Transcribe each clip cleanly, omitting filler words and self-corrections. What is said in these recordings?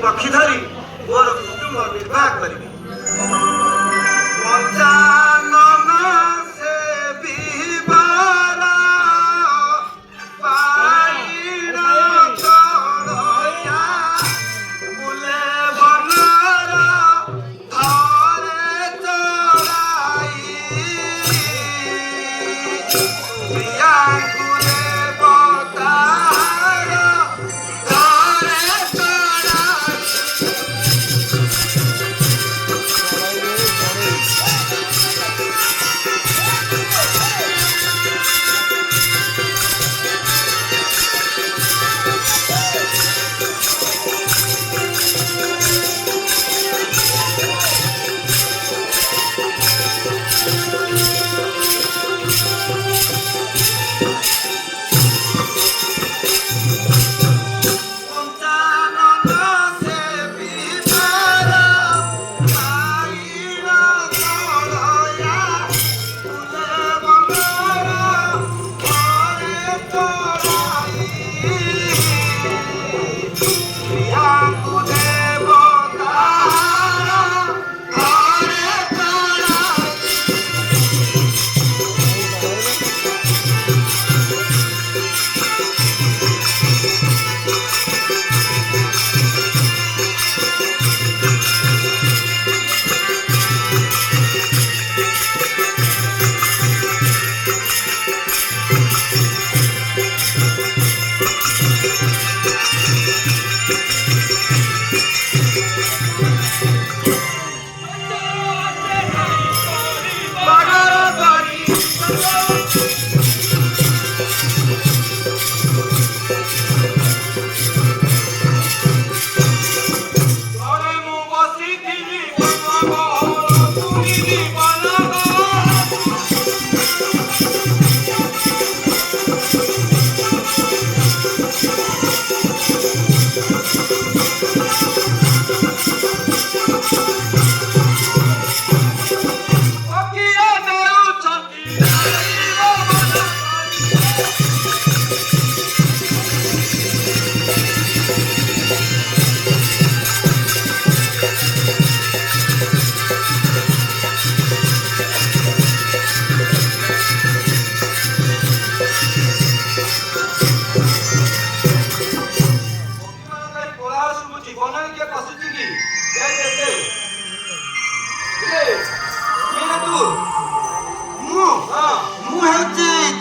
पक्षी धरी मोर कुटुंब निर्वाह करी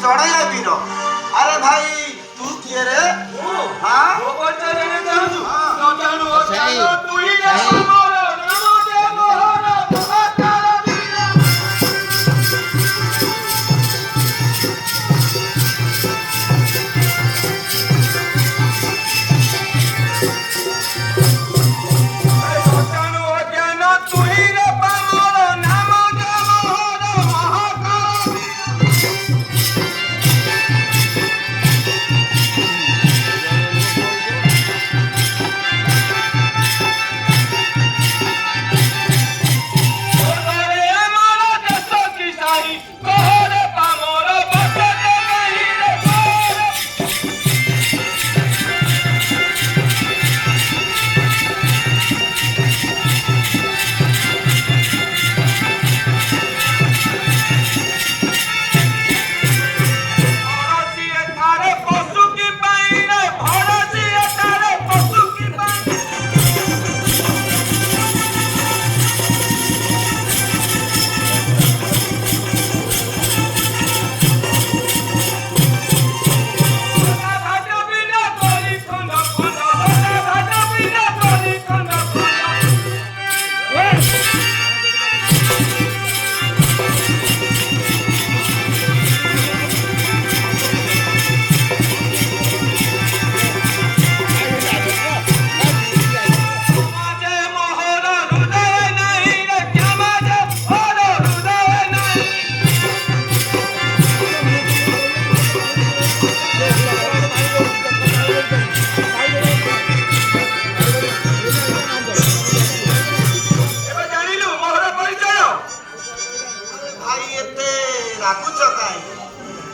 चढ़ैया वीर अरे भाई तू किए रे हां वो बच्चा रे जानू तो जानू तू ही रे मोर नाम दे मोहर महाकाल वीर जानू ज्ञान तू ही रे मोर नाम दे मोहर महाकाल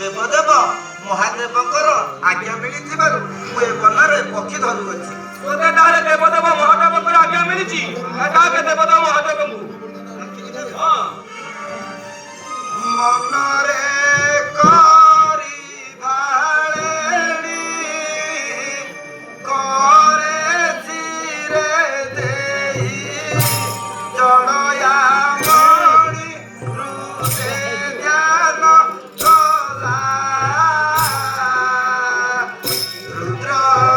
देवदेव महादेव आज्ञा मिली मु ए बन पक्षी धरुअछि। তোতে তাহলে দেবদেব মহাদেবଙ୍କର ଆଜ୍ଞା ମିଳିଛି ଡାକେ ଦେବଦେବ ମହାଦେବଙ୍କୁ ହଁ ମନରେ କରି ଭାଳେଣି করে চিরে দেই জড়য়া মণি হৃদে ধ্যান কলা রুদ্র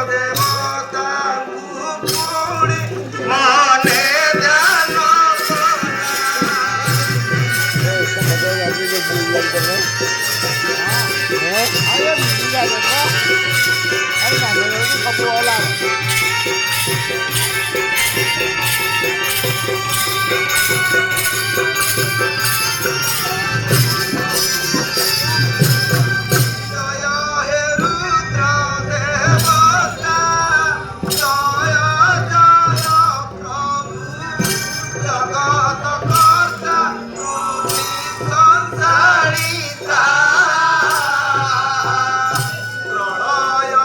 দেবতা পুপুড়ি মনে ধ্যান জয় হে রুদ্র দেবতা জয় জয় প্রভু জগত কর্তা তুমি সংসারিতা প্রলয়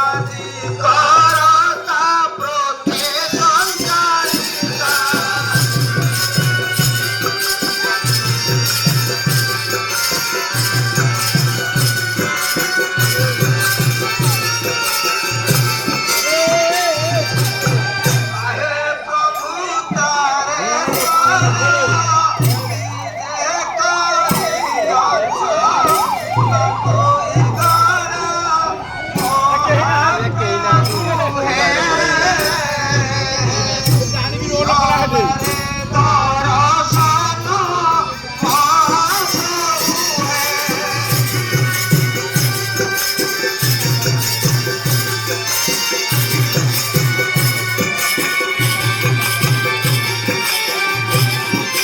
আদি করতা প্রতি সংসারিতা আহে প্রভু তারে নিজে করিয়াছ তুই গণ মহাপ্রভু হে দর্শন মহাপ্রভু হে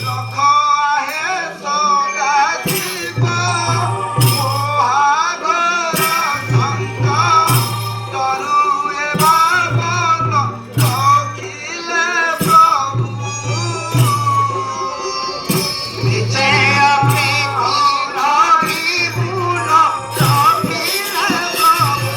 লক্ষ আহে সদাশিব মহাঘর শঙ্খ তরুয়ে বামন অখিলে প্রভু নিচে আপনি ঘোর বিপুল অখিলে প্রভু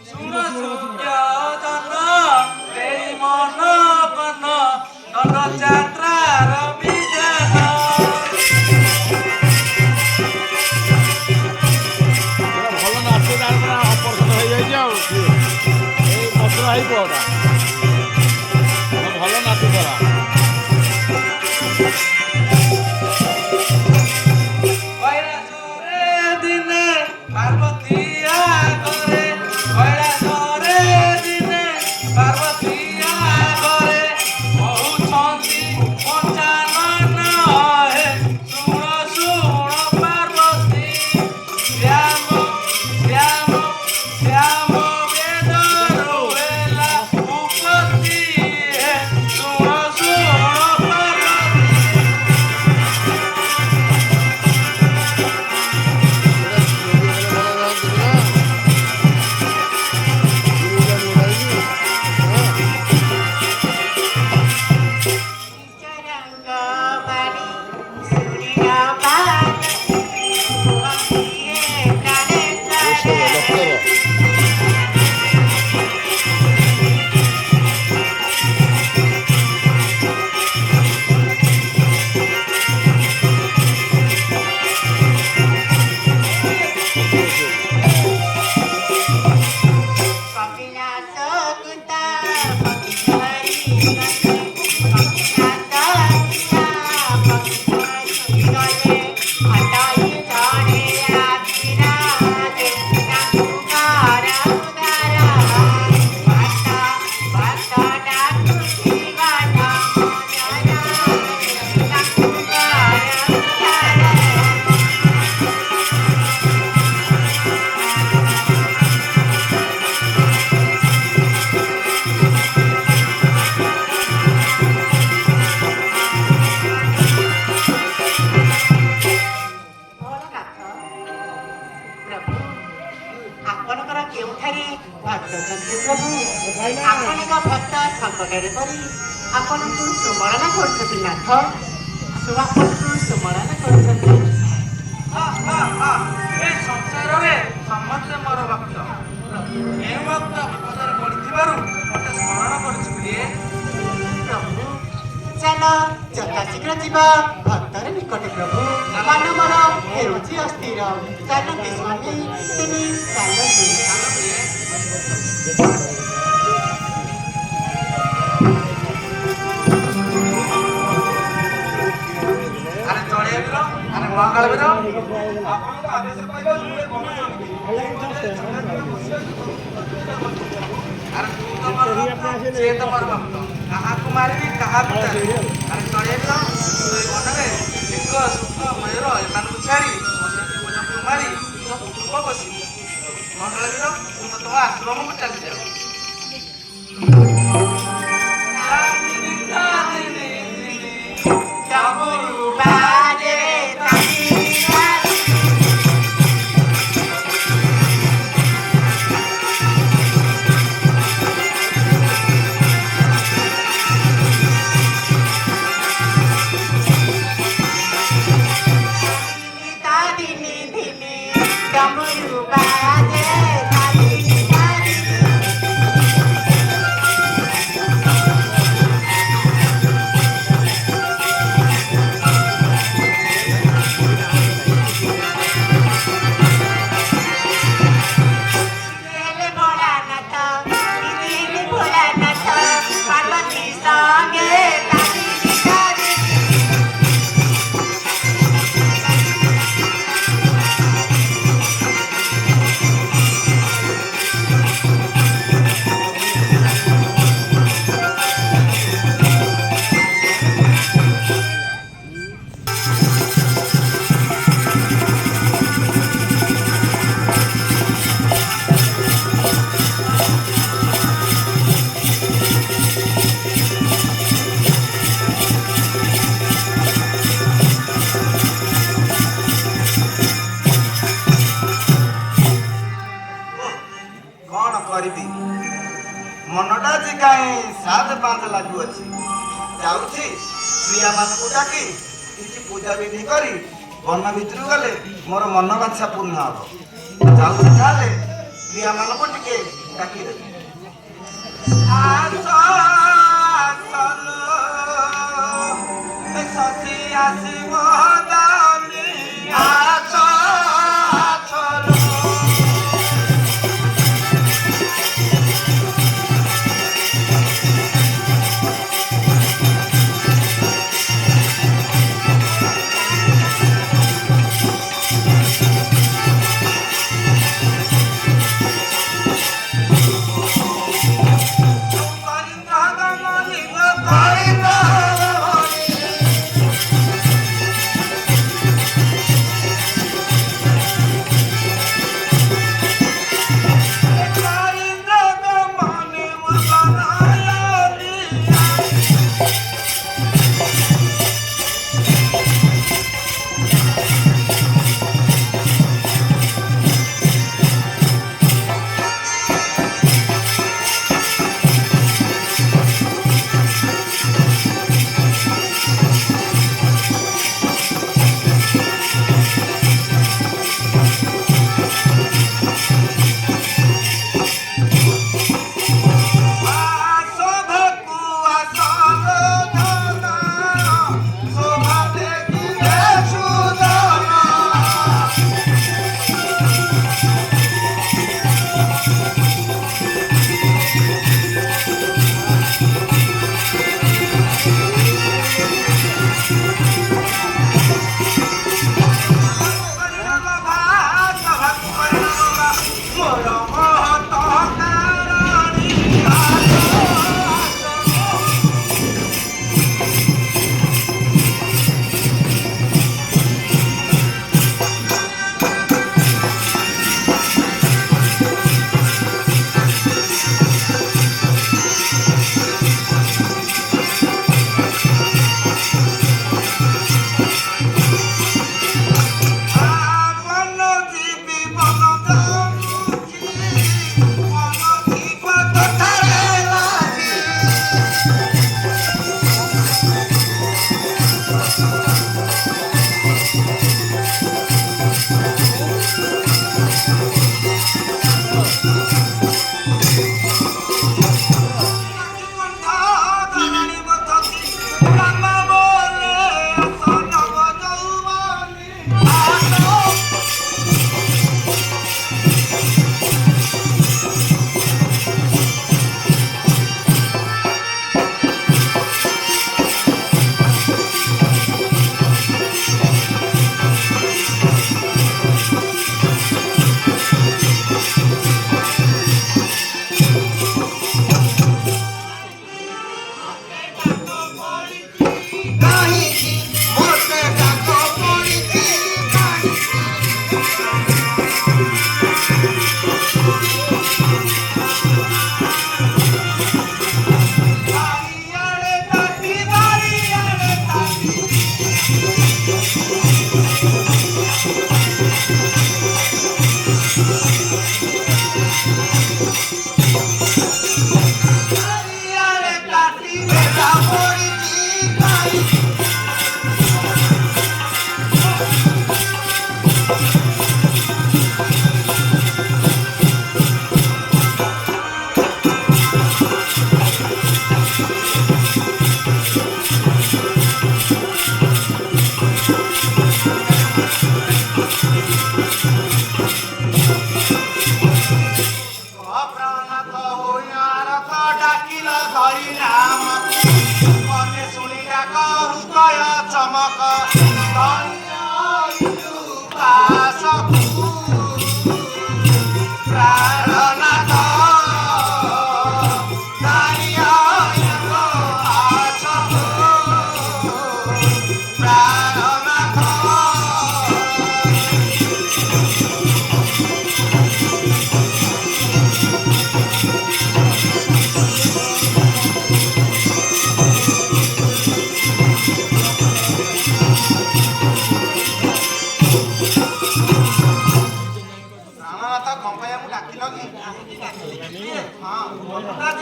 ଶୁଣ ସୂର୍ଯ୍ୟୋଦନ ଦେଇ ମନ କନ ଦଣ୍ଡଯାତ୍ରାର ବିଧାନ ଭଲ ନାଚ ଜାଣିବା ଅପରସନ ହେଇଯାଇଛି ଆଉ ଏଇ ମସଲା ହେଇ ପଡା ଭଲ ନାଚ କରା কৈଳାসরে দিনে পার্বতী আগরে কৈଳାসরে দিনে পার্বতী আগরে কହୁଛନ୍ତି পଞ୍ଚାନନ ହେ ଶୁଣ ଶୁଣ ପାର୍ବତୀ ଶ୍ୟାମ ଶ୍ୟାମ ଶ୍ୟାମ ବେଦରୁ ହେଲା ଆପଣଙ୍କର କେଉଁଠାରେ ଭକ୍ତ ଅଛନ୍ତି ପ୍ରଭୁ? ଆପଣଙ୍କ ଭକ୍ତ ସଙ୍କଟରେ ପଡ଼ି ଆପଣଙ୍କୁ ସୁମରଣ କରୁଛନ୍ତି ନାଥ। ଆପଣଙ୍କୁ ସୁମରଣ କରୁଛନ୍ତି। ଏ ସଂସାରରେ ସମସ୍ତେ ମୋର ଭକ୍ତ। ଏ ଭକ୍ତ ବିପଦରେ ପଡ଼ିଥିବାରୁ ମୋତେ ସ୍ମରଣ କରୁଛି ପ୍ରିୟ। ପ୍ରଭୁ ଚାଲ ଯଥାଶୀଘ୍ର ଯିବା ଭକ୍ତର ନିକଟ ପ୍ରଭୁ। ମନ ମୋର ହେଉଛି ଅସ୍ଥିର। ଚାଲନ୍ତି ସ୍ୱାମୀ ତିନି ଚାଲନ୍ତି। ଆରେ ଚଳିଆ ବୀର, ଆରେ ମହାକାଳ ବୀର, ଆପଣଙ୍କ ଆଦେଶ ପାଇବା ଜୁରେ କମୁଛନ୍ତି। ଆରେ ତୁ ତ ମୋର ଭକ୍ତ, ସେ ତ ମୋର ଭକ୍ତ। କାହାକୁ ମାରିବି କାହାକୁ ଚାଲିବି। ଆରେ ଚଳିଆ ବୀର, ତୁ ଏ ମନରେ ଏକ ସୁଖ ମୟୂର ଏମାନଙ୍କୁ ଛାଡ଼ି ଅନ୍ୟକୁ ମାରି ତୁ କୁଟୁମ୍ବ ବସିବୁ। ମହାକାଳ ବୀର, ତୁ ତ ତମ ଆଶ୍ରମକୁ ଚାଲିଯାଉ। କରିବି ମନଟା ଯେ କାହିଁ ସାତ ପାଞ୍ଚ ଲାଗୁଅଛି। ଯାଉଛି ପ୍ରିୟାମାନଙ୍କୁ ଡାକି କିଛି ପୂଜା ବିଧି କରି ବନ ଭିତରୁ ଗଲେ ମୋର ମନ ବାଚ୍ଛା ପୂର୍ଣ୍ଣ ହବ। ଯାଉଛି ତାହେଲେ ପ୍ରିୟାମାନଙ୍କୁ ଟିକେ ଡାକିଦେବି। ଶଶି ଆସିବ ଦାମୀ ଚମକ ଧନ୍ୟ ପାଶକୁ ପ୍ରାଣନାଥ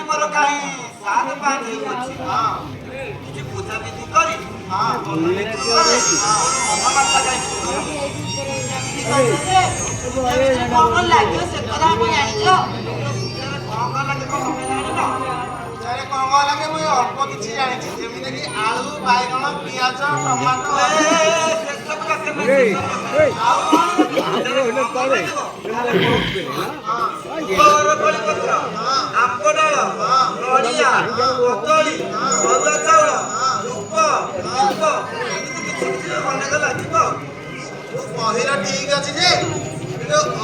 ମୋର କାହିଁ ସାତ ପାଞ୍ଚ ଅଛି କିଛି ପୂଜାବିଧି କରି କଣ ଲାଗିବ ସେ କଥା ଆପଣ ଜାଣିଛ? କଣ ଲାଗେ ମୁଁ ଅଳ୍ପ କିଛି ଜାଣିଛି ଯେମିତିକି ଆଳୁ ବାଇଗଣ ପିଆଜ ଟମାଟୋ ଆମ୍ବ ଡାଳ ନଡ଼ିଆ କଦଳୀ ଅରୁଆ ଚାଉଳ ଧୂପ ଦୀପ ଏମିତି କିଛି କିଛି ଅନେକ ଲାଗିବ। କହିଲ ଠିକ ଅଛି ଯେ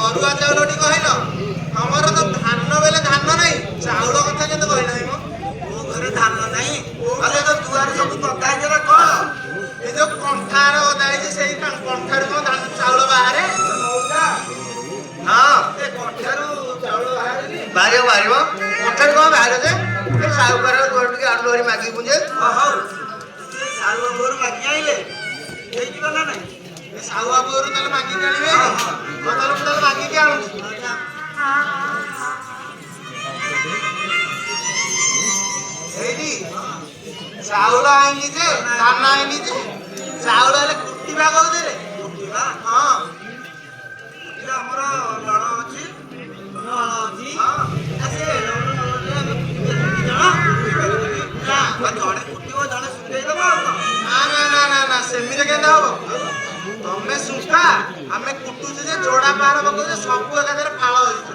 ଅରୁଆ ଚାଉଳଟି କହିଲ ଆମର ତ ଧାନ ବେଲେ ଧାନ ନାହିଁ ଚାଉଳ କଥା କେତେ କହିଲ ମୋ ଘରେ ଧାନ ନାହିଁ ଆରେ ତ ଦୁଆରେ ସବୁ ପକା ହେଇଥିଲା କଣ ଏ ଯୋଉ କଣ୍ଠାର ଓଦା ହେଇଛି ସେଇ କଣ୍ଠାରୁ କଣ ଚାଉଳ ବାହାରେ ହଁ ଏ କଣ୍ଠାରୁ ଚାଉଳ ବାହାରିବ କଣ୍ଠାରୁ କଣ ବାହାରେ ଯେ ସାହୁକାର ଦୁଆର ଟିକେ ଆଳୁ ଧରି ମାଗିକି ପୁଞ୍ଜେ ହଉ ସାହୁ ବାବୁରୁ ମାଗି ଆଇଲେ ହେଇଯିବ ନା ନାଇଁ ସାହୁ ବାବୁରୁ ତାହେଲେ ମାଗିକି ଆଣିବେ ତାହେଲେ ମୁଁ ତାହେଲେ ମାଗିକି ଆଣୁଛି ଏଇଠି ଚାଉଳ ଆଇନି ଯେ ଧାନ ଆଇନି ଯେ ଚାଉଳ ହେଲେ କୁଟିବା କହୁଥିଲେ ହଁ ଆମର ଲଣ ଅଛି ଜଣେ କୁଟିବ ଜଣେ ଶୁଖେଇଦବ ନା ସେମିତି କେମିତି ହବ ତମେ ଶୁଖା ଆମେ କୁଟୁଛୁ ଯେ ଯୋଡା ପାହାର ପକଉଛେ ସବୁ ଏକାଥରେ ଫାଳ ହେଇଛୁ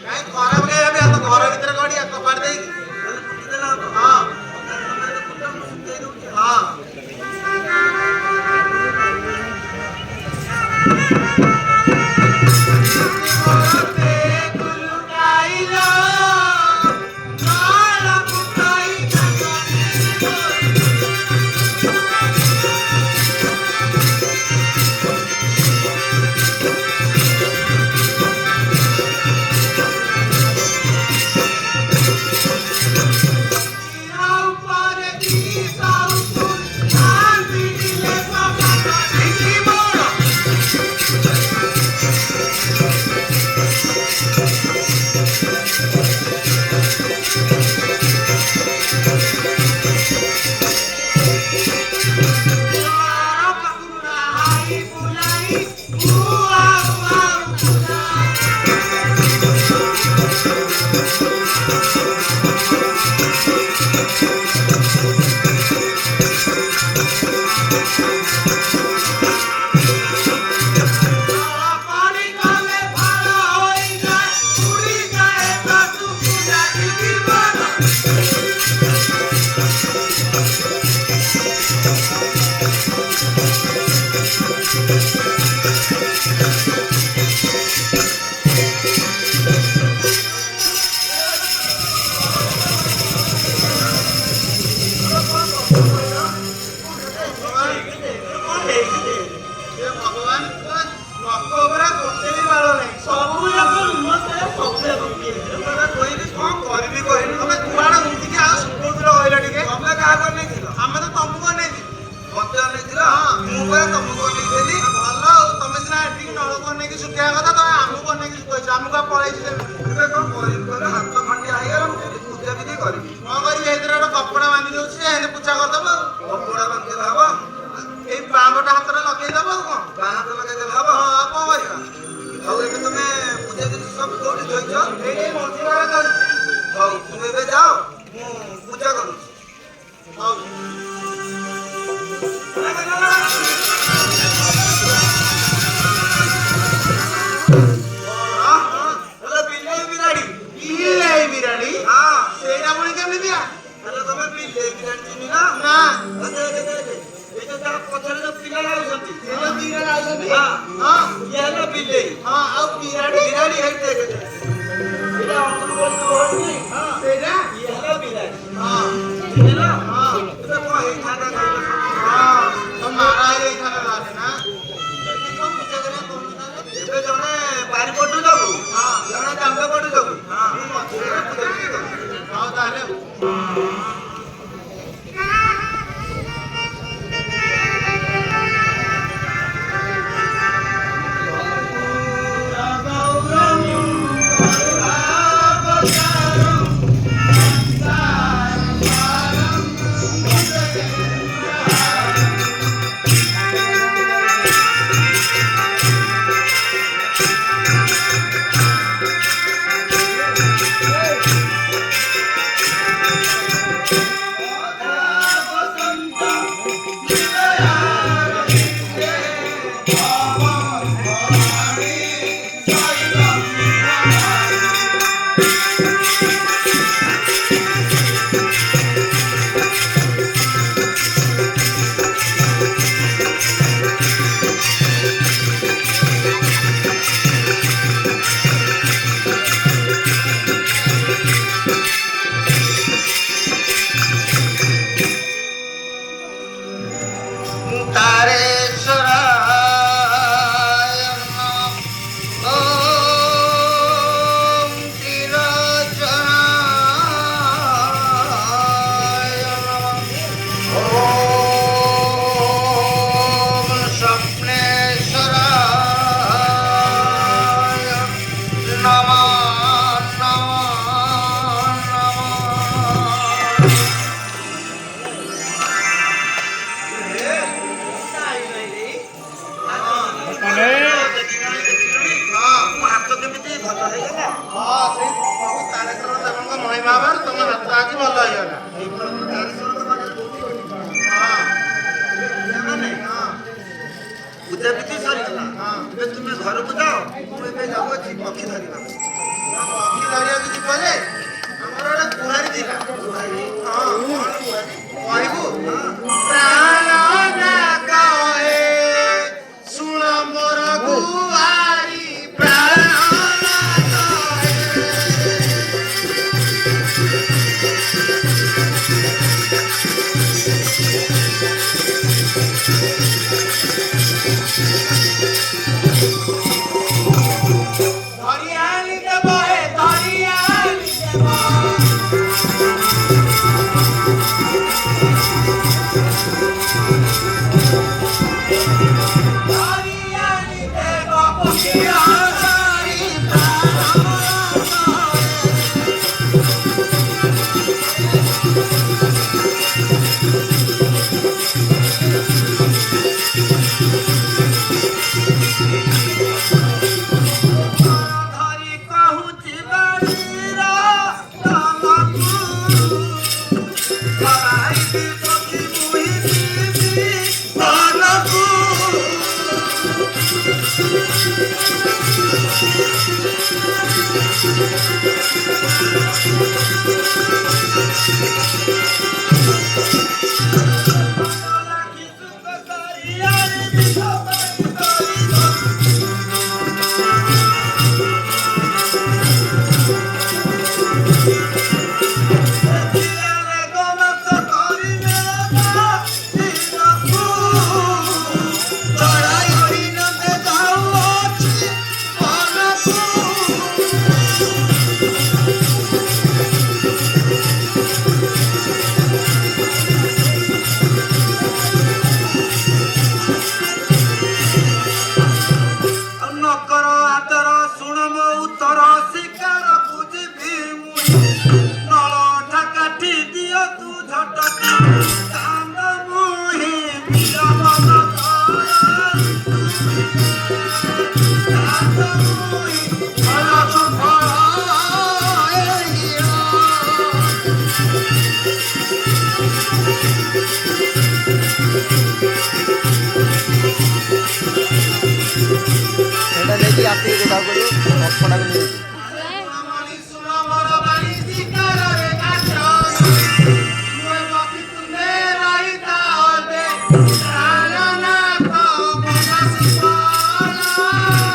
କାହିଁ ଖରାପ କାହିଁ ଭାବି ଆମ ଘର ଭିତରେ ଗଢିଆ କବାଟ ଦେଇକି ହଁ ହଁ ବିଲେଇ ହଁ ଆଉ ବିରାଡ଼ି ବିରାଡ଼ି ହେଇଛି ଦେଖେ ଏଇଟା ଅମୃତ ହଉନି ହଁ ସେଇଟା ଇଏ ହେଲା ବିରାଡ଼ି ହଁ ଠିକ ହେଲା ହଁ ଏବେ କଣ ହେଇଥାନ୍ତା କହିଲ ହଁ ତ ମାରା ହେଇଯାଇଥାନ୍ତା ତାହେଲେ ନା ଏବେ ଜଣେ ବାରିପଟୁ ଯାଉ ଜଣେ ଦାଣ୍ଡ ପଟୁ ଯାଉ ହଁ ମୁଁ ମଝିରେ ପୂଜା କରିବି। ହଉ ତାହେଲେ ପୂଜାବିଧି ସରିଗଲା ଏବେ ତୁମେ ଘରକୁ ଯାଅ ମୁଁ ଏବେ ଯାଉଅଛି ପକ୍ଷୀ ଧରିବା ପକ୍ଷୀ ଧରିବାକୁ ଯିବ ଯେ ଆମର ଗୋଟେ କୁହାରୀ ଥିଲା ହଁ କହିବୁ ପ୍ରାଣ ନା କହେ ଶୁଣ ମୋର କୁହାରୀ ପ୍ରାଣ ନା କହେ ଧରିଆଣି ଦେବ ହେ ଧରିଆଣି ଦେବ ଧରିଆଣି ଦେବ ପକ୍ଷୀ ଧରି ଧରି କହୁଛି ବାଣୀର ତମକୁ ଧରାଇବି ପକ୍ଷୀ ମୁହିଁ ଯିବି ବନକୁ ଲାଗି ସୁଖ କରିଆଣି ଦିଶ ପାଣି କରିବ ଦେଖିଲେ ଗମକ କରିବେ ଦିନକୁ ଚଢ଼ାଇ ହରିଣତେ ଯାଉଅଛି ବନକୁ ନକର ଆଦର ଶୁଣ ମୋ ଉତ୍ତର ଶିକାର ବୁଝିବି ମୁଇଁ ନଳଟା କାଟି ଦିଅ ତୁ ଝଟକା କାନ୍ଦ ମୁହିଁ ବିଲବନ କାନ୍ଦ ମୁହିଁ ଫଳକୁ ଫଳ ଏଇଆ। এটা দেখি আপনি কোথাও করে অপটাকে নিয়ে মনি ଶୁଣ ମୋର ବାଣୀ ଶିକାରରେ କାଟ ମୁଁ ବସି ତୁମେ ରହିଥାଅ ପ୍ରାଣ ନାଥ ବନସି ପଳାଏ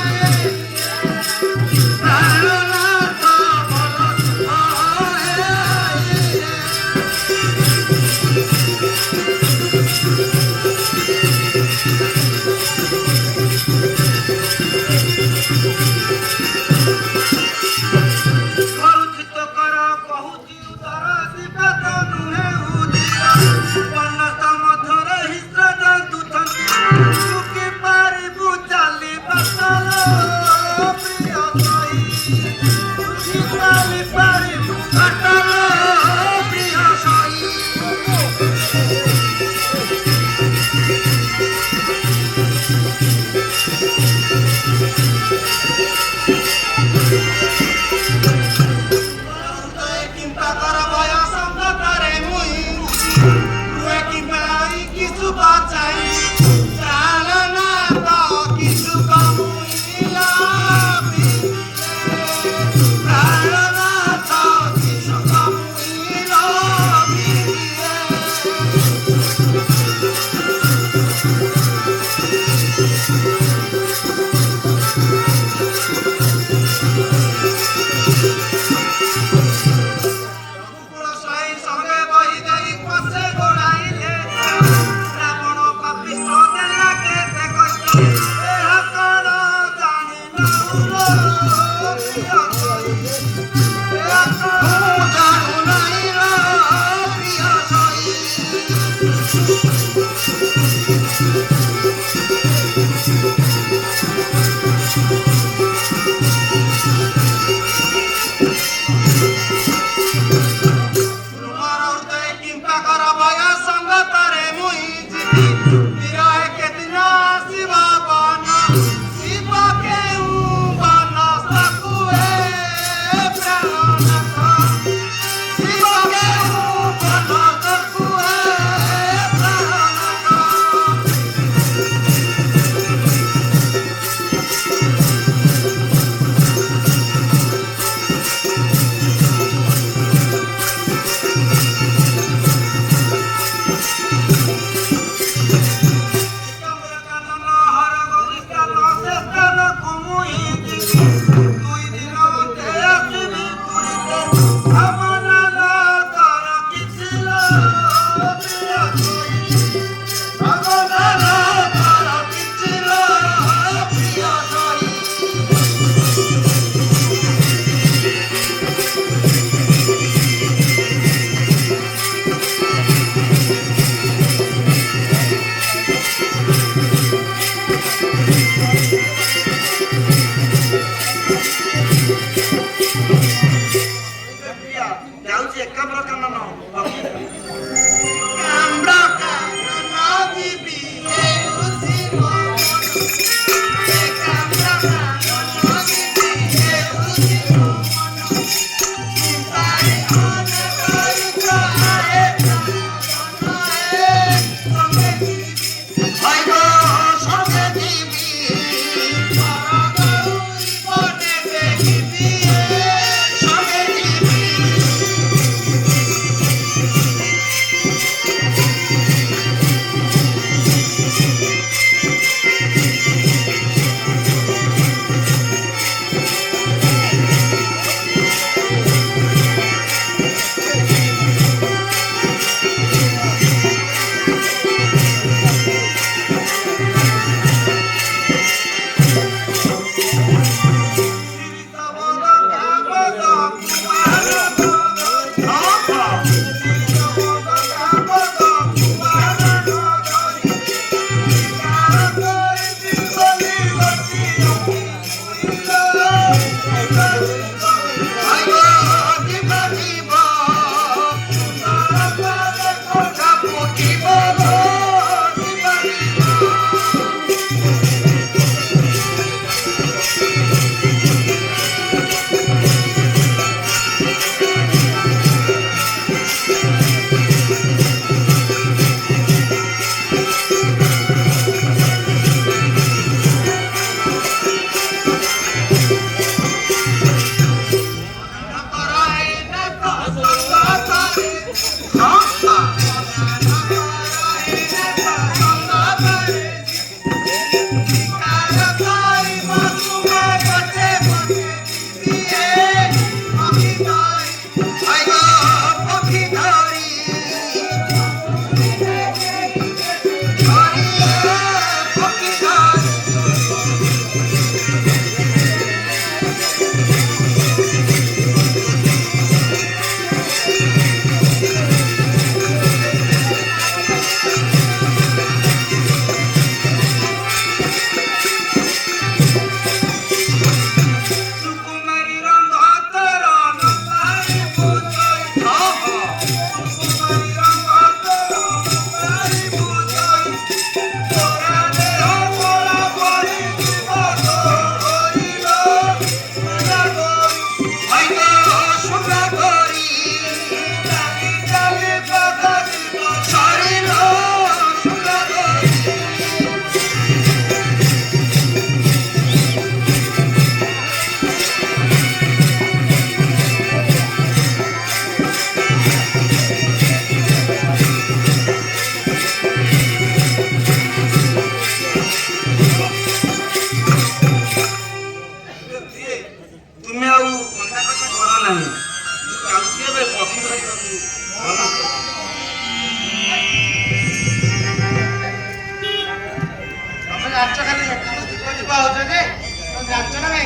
ଯାଉଛି ଏକାମ୍ର କାନନ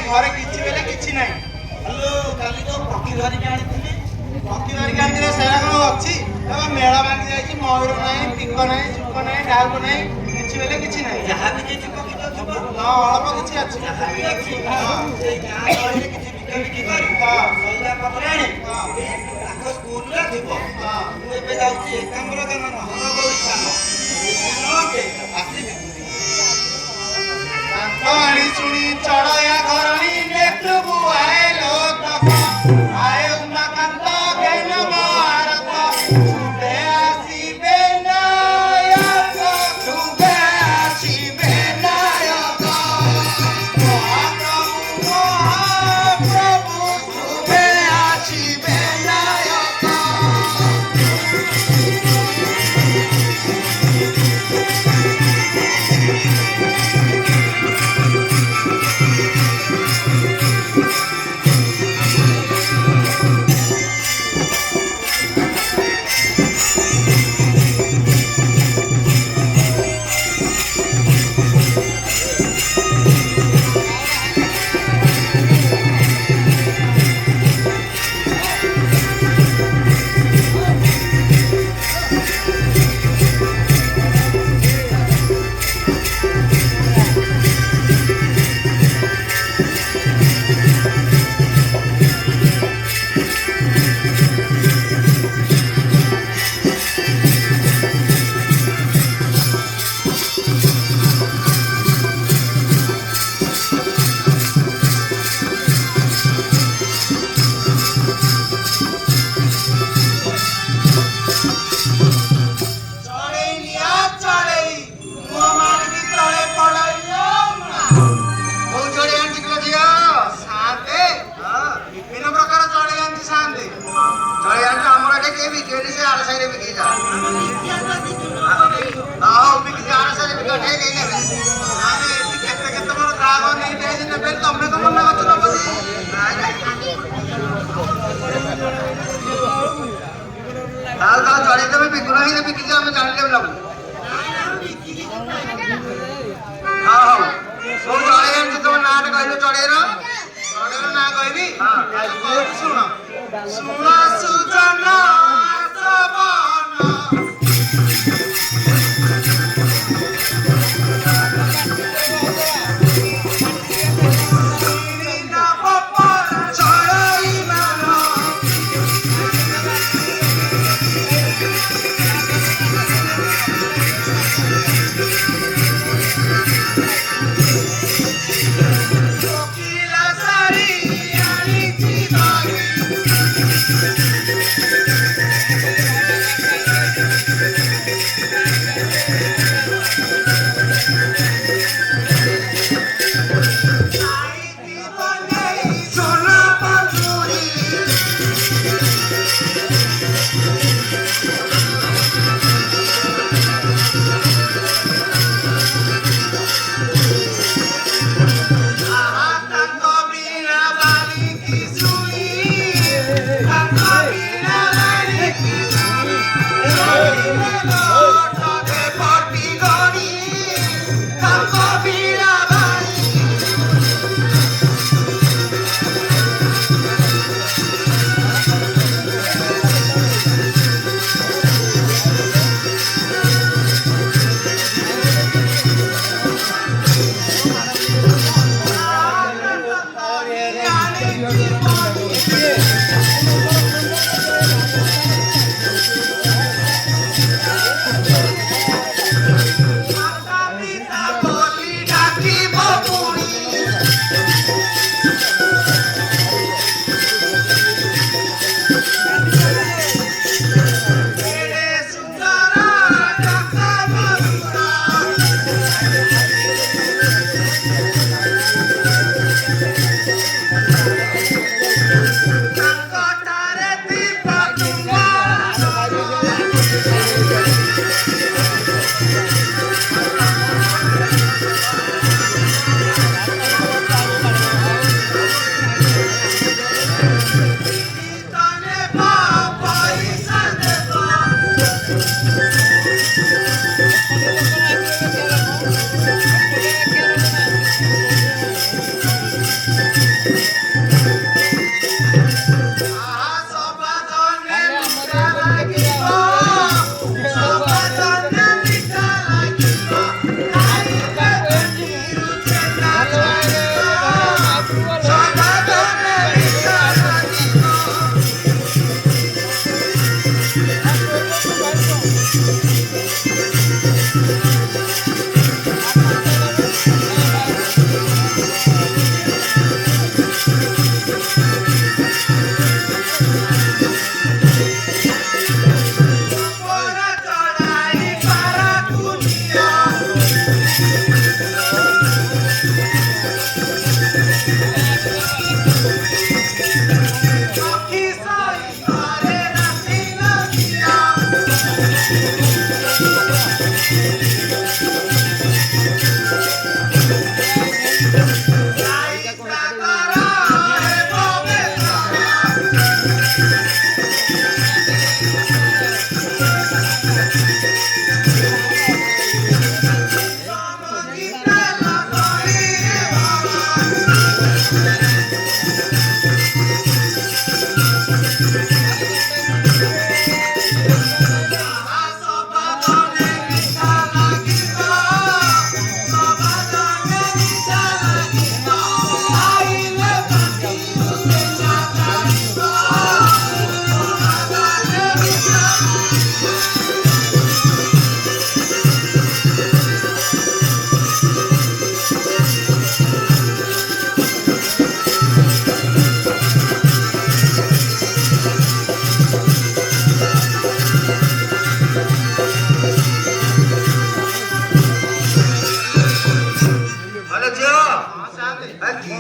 ଘରେ କିଛି ବେଲେ କିଛି ନାହିଁ। ଆଲୋ କାଲି ତ ପକ୍ଷୀ ଧରିକି ଆଣିଥିଲି। ପକ୍ଷୀ ଧରିକି ଆଣିଥିଲେ ସେରା କଣ ଅଛି? ମେଳ ଭାଙ୍ଗି ଯାଇଛି, ମୟୂର ନାହିଁ, ପିକ ନାହିଁ, ଚୁକ ନାହିଁ, ଡାଉକ ନାହିଁ, କିଛି ବେଲେ କିଛି ନାହିଁ। ଯାହା ବି କିଛି ପକ୍ଷୀ ତ ଥିବ। ହଁ ଅଳ୍ପ କିଛି ଅଛି। ଯାହା ବି ଅଛି ସେଇ ଗାଁ ଗହଳିରେ କିଛି ବିକାବିକି କରି ସଇଲା ପରେ ଆଣି ତାଙ୍କ ସ୍କୁଲରେ ଥିବ। ମୁଁ ଏବେ ଯାଉଛି ଏକାମ୍ର ଗାନ ହରଗୌରୀ ସ୍ଥାନ ଆସିବି। ତାଙ୍କ ଆଣି ଶୁଣି ଚଢୟା ଘରଣୀ ନେତ୍ରକୁ ଆଏ ଲୋକ ଆଏ ଉମାକାନ୍ତ ଜ୍ଞାନ ମହାରଥ ଶୁଭେ ଆସିବେ ନାୟକ ଶୁଭେ ଆସିବେ ନାୟକ ମହାପ୍ରଭୁ ମହାପ୍ରଭୁ ଶୁଭେ ଆସିବେ ନାୟକ। ଶୁଣ ସୁଜନ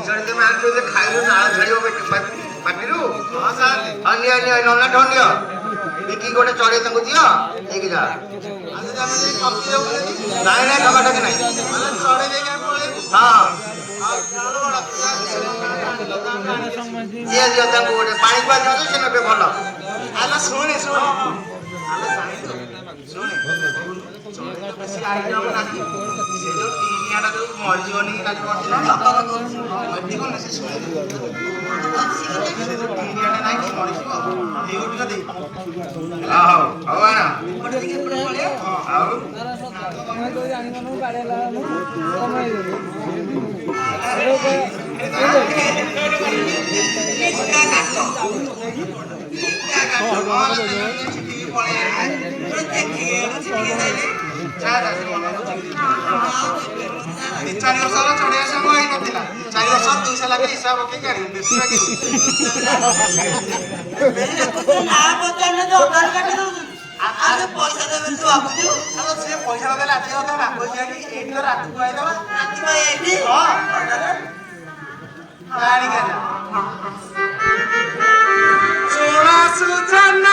ଜଣେ ତମେ ଆଣିଛ ଖାଇଲୁ ନାଳ ଛାଡ଼ିବ ପାଟିରୁ ହଁ ସାର୍ ନିଅ ନନା ଢ ନିଅ ବିକି ଗୋଟେ ଚଢ଼େଇ ତାଙ୍କୁ ଦିଅ ନେଇକି ଯା ଆଜି ଆମେ ଯାଇ କପି ଦେବୁ ନାଇଁ ଠକାଠକି ନାହିଁ ଚଢ଼େଇ ଦେଇକି ଆମେ ପଳେଇବୁ ହଁ ଆଉ ଚାଉଳ ବଡ଼ ଦିଅ ତାଙ୍କୁ ଗୋଟେ ପାଣି କୁଆ ଦିଅନ୍ତୁ ସେ ନେବେ ଭଲ ଆଲୋ ଶୁଣେ ଆଲୋ ଜାଣିଛୁ ଶୁଣେ ବେଶୀ ଆଇଟମ ନାହିଁ ସେ ଯୋଉ ଟିଣିଆଟା ଯୋଉ ମରିଯିବନି କାଲି ମରିଥିଲା ମରିଯିବନି ସେ ଶୁଣେ ସେ ଯୋଉ ଟିଣିଆଟା ନାହିଁ କି ମରିଯିବ ଏଇ ଗୋଟିକ ଦେଇ ହଉ ଆଣ ଆଉ ଚାରି ବର୍ଷର ଚଢିଆ ସାଙ୍ଗ ହେଇନଥିଲା 4 ବର୍ଷ 200 ଲାଖ ହିସାବ ପକେଇ ଗାଡି ବେଶୀ ନା ପଚାରିଲେ ତ ଅଧାରେ କାଟି ଦଉଛୁ ଆଉ ପଇସା ଦେବେ ତୁ ଭାବୁଛୁ ସେ ପଇସା ଦେଲେ ରାତି କଥା ବାପ ଯାଇକି ଏଇଠି ତ ରାତି ଖୁଆଇଦବା ରାତି ପାଇଁ ଏଇଠି ଆଣିକି ଶୁଣ ସୁଜନ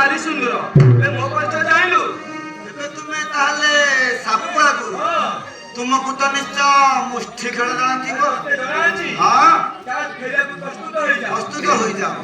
ଭାରି ସୁନ୍ଦର ଏ ମୋ ପରିଚୟ ଜାଣିଲୁ ଏବେ ତୁମେ ତାହେଲେ ସାପୁଆ ଗୁରୁ ତୁମକୁ ତ ନିଶ୍ଚୟ ମୁଷ୍ଟି ଖେଳ ଜଣାଥିବ ଜଣା ଅଛି ହଁ ଖେଳିବାକୁ ପ୍ରସ୍ତୁତ ହେଇଯାଅ ପ୍ରସ୍ତୁତ ହୋଇଯାଅ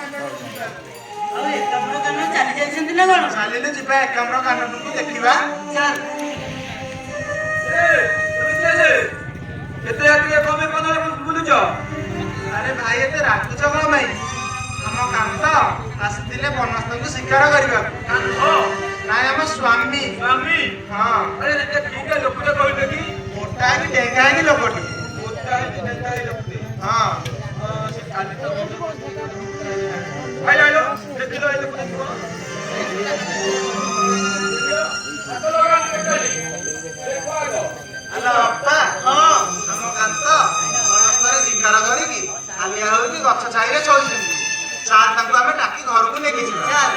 ଆଉ ଏକାମ୍ର କାନ ଚାଲି ଯାଇଛନ୍ତି ନା କଣ? ଚାଲିଲେ ଯିବା ଏକାମ୍ର କାନନକୁ ଦେଖିବା। ଚାଲ। ଏତେ ରାତିରେ କଣ ପାଇଁ ପଦାରେ ବୁଲୁଛ? ଆରେ ଭାଇ ଏତେ ରାଗୁଛ କଣ ପାଇଁ? ଆମ କାନ୍ତ ଆସିଥିଲେ ବନସ୍ତଙ୍କୁ ଶିକାର କରିବାକୁ। ନାଇଁ ଆମ ସ୍ୱାମୀ। ସ୍ୱାମୀ? ହଁ। ଆରେ କିଟା ଲୋକଟେ କହିଲେ କି? ମୋଟା ହେଇକି ଡେଙ୍ଗା ହେଇକି ଲୋକଟି। ମୋଟା ହେଇକି ଡେଙ୍ଗା ହେଇ ଲୋକଟେ। ହଁ। ସେ କାଲି ତ ଭାଇ ଆଇଲ ଦେଖିଲ ଏଇ ଲୋକ ଦେଖିବ। ଆଲୋ ଅପା। ହଁ। ଆମ କାନ୍ତ ବନସ୍ତରେ ଶିକାର କରିକି ହାଲିଆ ହୋଇକି ଗଛ ଛାଇରେ ଶୋଇଛନ୍ତି। ଚାଲ ତାଙ୍କୁ ଆମେ ଡାକି ଘରକୁ ନେଇକି ଯିବା। ଚାଲ।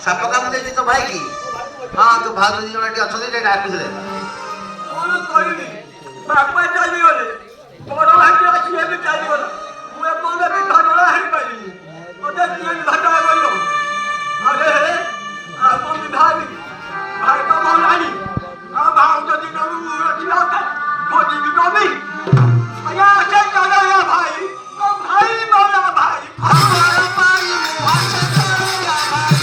ସାପ କାମୁ ଦେଇଛି ତୋ ଭାଇ କି? ହଁ ତୋ ଭାଉଜ ଦି ଜଣ ଏଠି ଅଛନ୍ତି ଟିକେ ଡାକୁଥିଲେ। କଣ କରିବି ବାପା ଚାଲିଗଲେ ବଡ ଭାଇ ଅଛି ଏବେ ଚାଲିଗଲା ମୁଁ ଏପର୍ଯ୍ୟନ୍ତ ପିଠା ଡୋଳା ହେଇପାରିନି ମତେ କିଏ ଘଟା କରିବ ଆରେ ଆଉ କଣ ବିଧାବି ଭାଇ ତ ମଲାଣି ଆଉ ଭାଉଜ ଦିନକୁ ରଖିଲା ଖୋଜିବି କବି ଆଜ୍ଞା ସେ ଚାଲିଗଲା ଭାଇ ଭାଇ ମଲା ଭାଇ ଆମର ଭାଇ ମୁଁ ହାତ ଚାଲିଗଲା ଭାଇ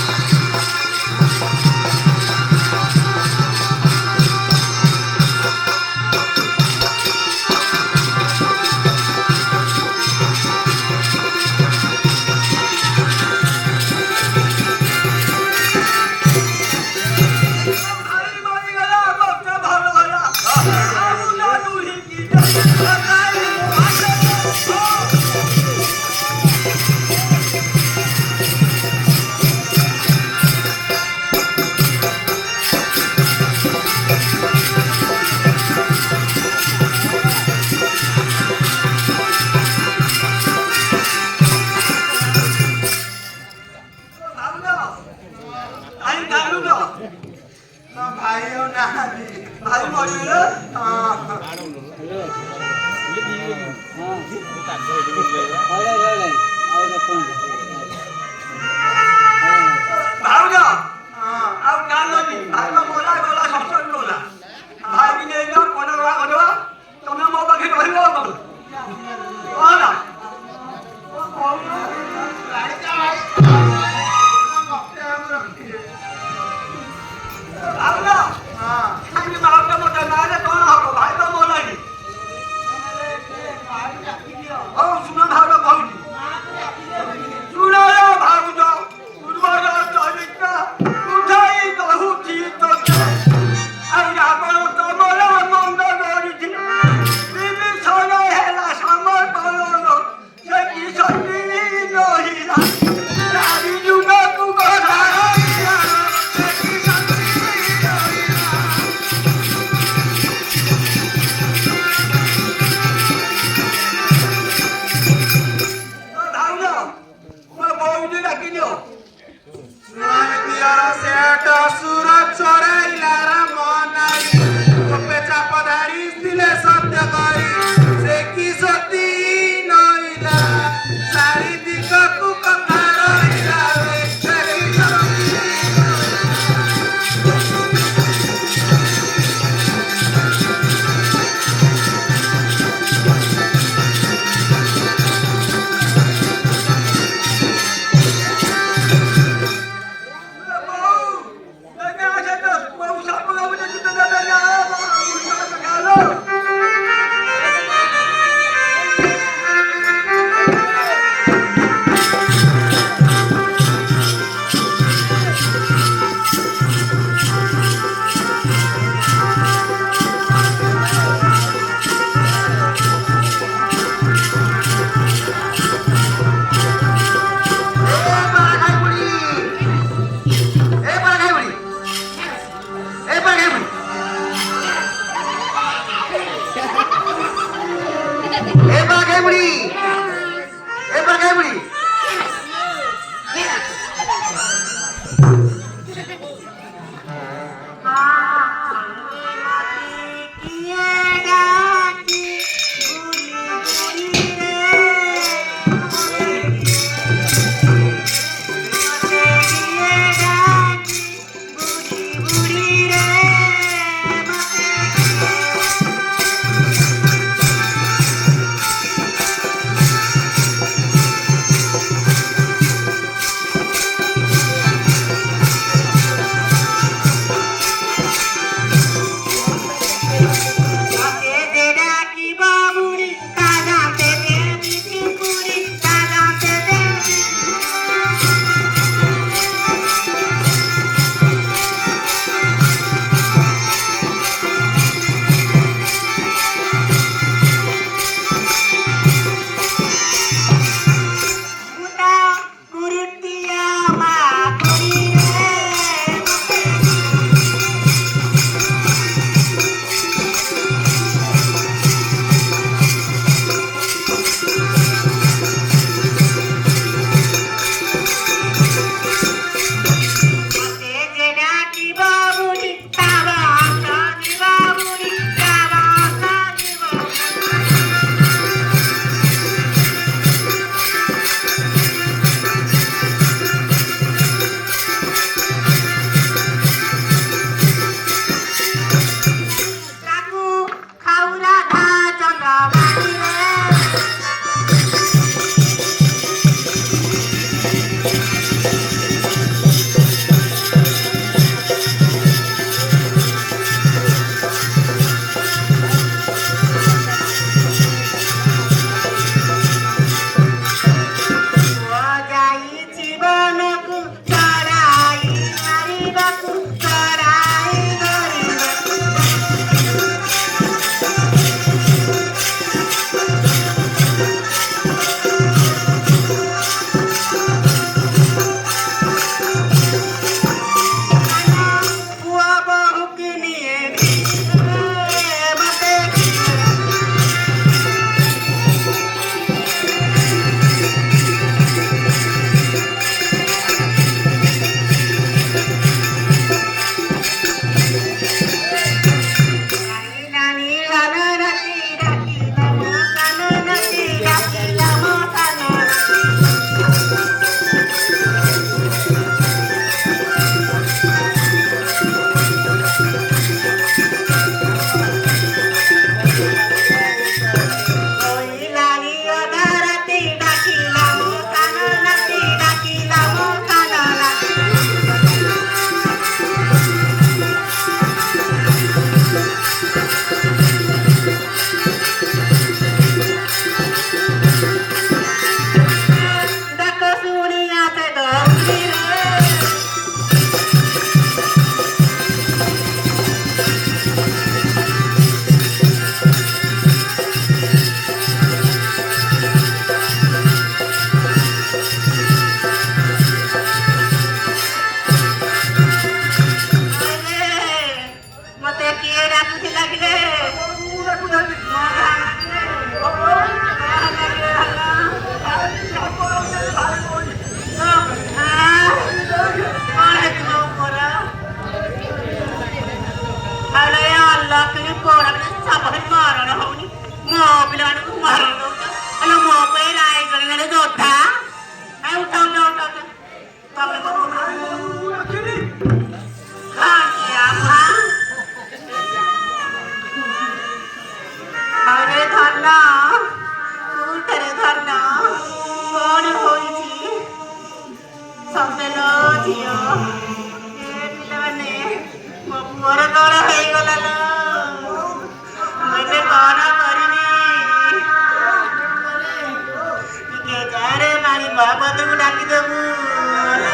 ମହାପାତ୍ରକୁ ଡାକିଦେବୁ